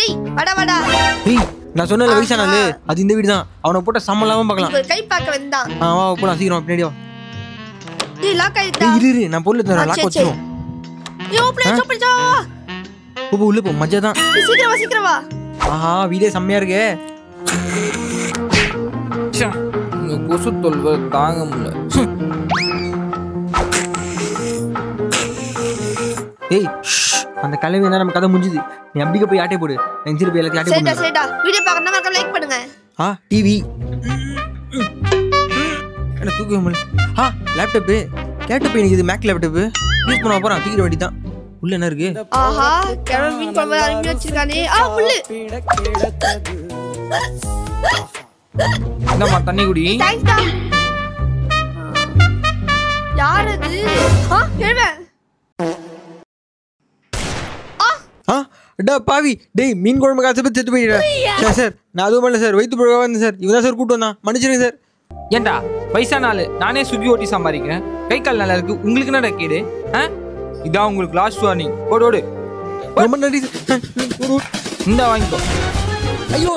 டேய் வாடா வாடா. ஏய் நான் சொன்னல வயசானாலு அது இந்த வீடு தான். அவனை போட்ட சம்மலாம பார்க்கலாம். கை பார்க்க வந்தான். வா போலாம் சீக்கிரம் பின்னாடி வா. டேய் லாக் ஆயிட்டா. இரு நான் பொருள் தரேன் லாக் வச்சிரோம். யோ ப்ளீஸ் போ உள்ள போ மஜா தான். சீக்கிரம் வா. ஆஹா வீடே செம்மையா இருக்கே. ச்சே இந்த கொசு தொல்லை தாங்க முடியல. ஏய் அந்த கலவை என்ன நம்ம கதை முடிஞ்சுது. நீ அப்படியே போய் ஆட்டே போடு. நான் சரி போய் எல்லாத்தையும் ஆட்டே போடு. சரிடா வீடியோ பார்க்கணும்னா மறக்காம லைக் பண்ணுங்க. டிவி என்ன தூக்க முடியல. லேப்டாப் எனக்கு இது மேக் லேப்டாப் யூஸ் பண்ண போறேன். தூக்கிட வேண்டியதான். உள்ள என்ன இருக்கு? ஆஹா கேரட் மீன் குழம்பு அரைச்சு வச்சிருக்கானே. முள்ளு. என்னம்மா தண்ணி குடி. தேங்க்ஸ் டா. யார் அது? கேளுங்க. டா பாவி டேய் மீன் குழம்பு காசு பத்தி செத்து போயிடுறேன் சார். நான் அதுவும் பண்ணல சார். வயிற்று புழுவா வந்தேன் சார். இவன் தான் சார் கூட்டு வந்தான். மன்னிச்சிருங்க சார். ஏன்டா வயசான ஆளு நானே சுகி ஓட்டி சம்பாதிக்கிறேன். கை கால் நல்லா இருக்கு. உங்களுக்கு என்னடா கேடு? இதான் உங்களுக்கு லாஸ்ட் வார்னிங். ஓடு ரொம்ப நன்றி. இந்த வாங்கிக்கோ. ஐயோ